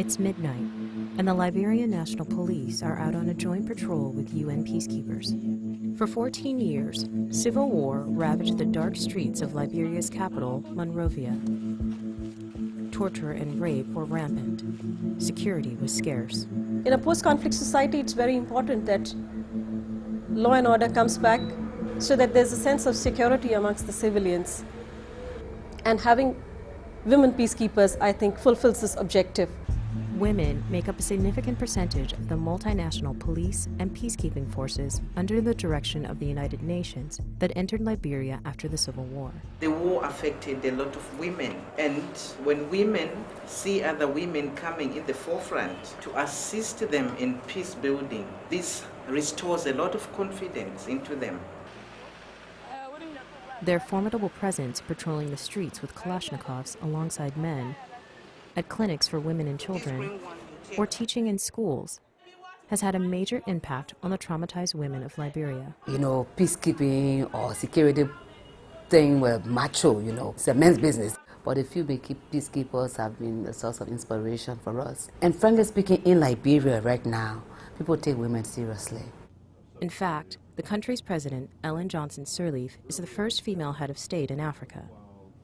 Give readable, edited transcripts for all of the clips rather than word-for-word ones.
It's midnight, and the Liberian National Police are out on a joint patrol with UN peacekeepers. For 14 years, civil war ravaged the dark streets of Liberia's capital, Monrovia. Torture and rape were rampant. Security was scarce. In a post-conflict society, it's very important that law and order comes back so that there's a sense of security amongst the civilians. And having women peacekeepers, I think, fulfills this objective. Women make up a significant percentage of the multinational police and peacekeeping forces under the direction of the United Nations that entered Liberia after the Civil War. The war affected a lot of women, and when women see other women coming in the forefront to assist them in peace building, this restores a lot of confidence into them. Their formidable presence patrolling the streets with Kalashnikovs alongside men, at clinics for women and children, or teaching in schools, has had a major impact on the traumatized women of Liberia. You know, peacekeeping or security thing were macho, it's a men's business. But a few peacekeepers have been a source of inspiration for us. And frankly speaking, in Liberia right now, people take women seriously. In fact, the country's president, Ellen Johnson Sirleaf, is the first female head of state in Africa.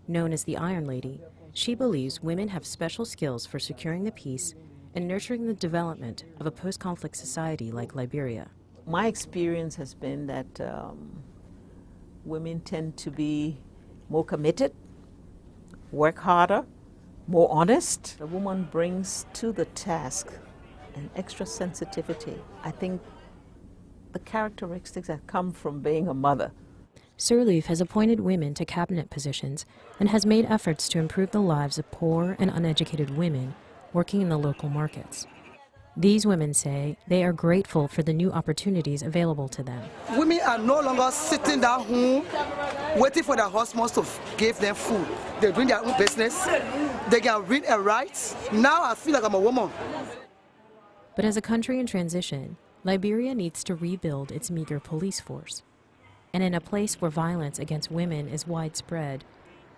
Known as the Iron Lady, she believes women have special skills for securing the peace and nurturing the development of a post-conflict society like Liberia. My experience has been that women tend to be more committed, work harder, more honest. A woman brings to the task an extra sensitivity. I think the characteristics that come from being a mother. Sirleaf has appointed women to cabinet positions and has made efforts to improve the lives of poor and uneducated women working in the local markets. These women say they are grateful for the new opportunities available to them. Women are no longer sitting down home waiting for their husbands to give them food. They're doing their own business. They can read and write. Now I feel like I'm a woman. But as a country in transition, Liberia needs to rebuild its meager police force. And in a place where violence against women is widespread,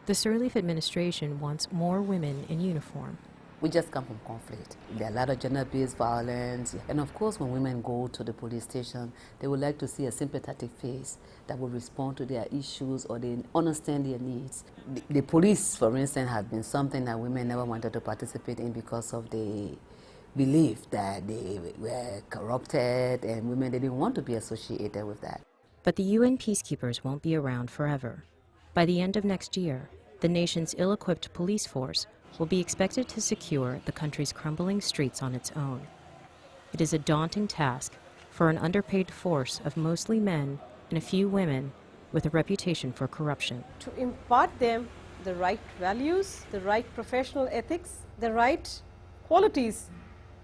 the Sirleaf administration wants more women in uniform. We just come from conflict. There are a lot of gender-based violence. And of course, when women go to the police station, they would like to see a sympathetic face that will respond to their issues or they understand their needs. The police, for instance, has been something that women never wanted to participate in because of the belief that they were corrupted and women they didn't want to be associated with that. But the UN peacekeepers won't be around forever. By the end of next year, the nation's ill-equipped police force will be expected to secure the country's crumbling streets on its own. It is a daunting task for an underpaid force of mostly men and a few women with a reputation for corruption. To impart them the right values, the right professional ethics, the right qualities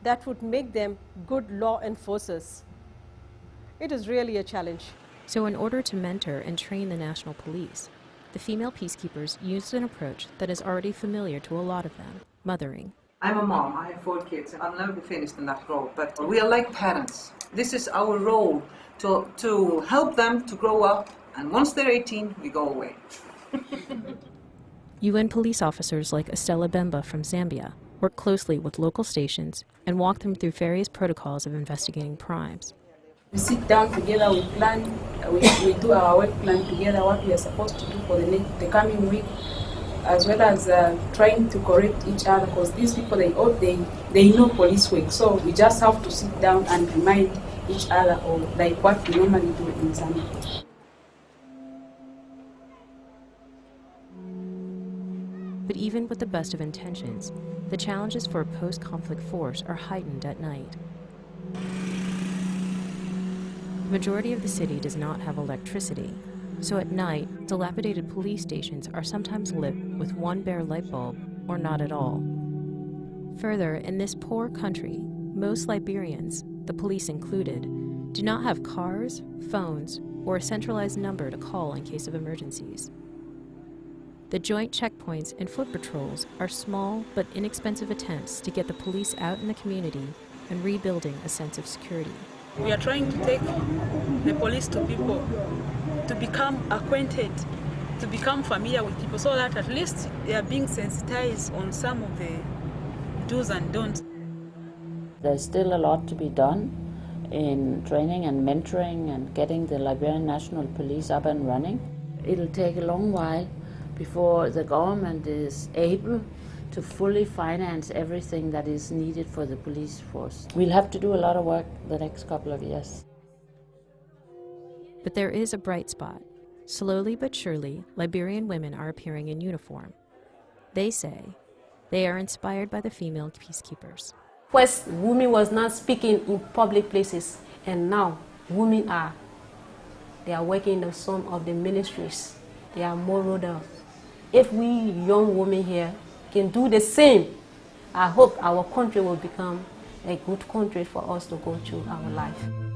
that would make them good law enforcers. It is really a challenge. So in order to mentor and train the national police, the female peacekeepers used an approach that is already familiar to a lot of them, mothering. I'm a mom, I have 4 kids. I'll never be finished in that role, but we are like parents. This is our role to help them to grow up, and once they're 18, we go away. UN police officers like Estella Bemba from Zambia work closely with local stations and walk them through various protocols of investigating crimes. We sit down together, we plan, we do our work plan together, what we are supposed to do for the coming week, as well as trying to correct each other, because these people, they know police work, so we just have to sit down and remind each other of like what we normally do in Zambia. But even with the best of intentions, the challenges for a post-conflict force are heightened at night. The majority of the city does not have electricity, so at night, dilapidated police stations are sometimes lit with one bare light bulb or not at all. Further, in this poor country, most Liberians, the police included, do not have cars, phones, or a centralized number to call in case of emergencies. The joint checkpoints and foot patrols are small but inexpensive attempts to get the police out in the community and rebuilding a sense of security. We are trying to take the police to people, to become acquainted, to become familiar with people, so that at least they are being sensitized on some of the do's and don'ts. There's still a lot to be done in training and mentoring and getting the Liberian National Police up and running. It'll take a long while before the government is able to fully finance everything that is needed for the police force. We'll have to do a lot of work the next couple of years. But there is a bright spot. Slowly but surely, Liberian women are appearing in uniform. They say they are inspired by the female peacekeepers. First, women was not speaking in public places, and now women are. They are working in some of the ministries. They are more rodents. If we young women here can do the same, I hope our country will become a good country for us to go through our life.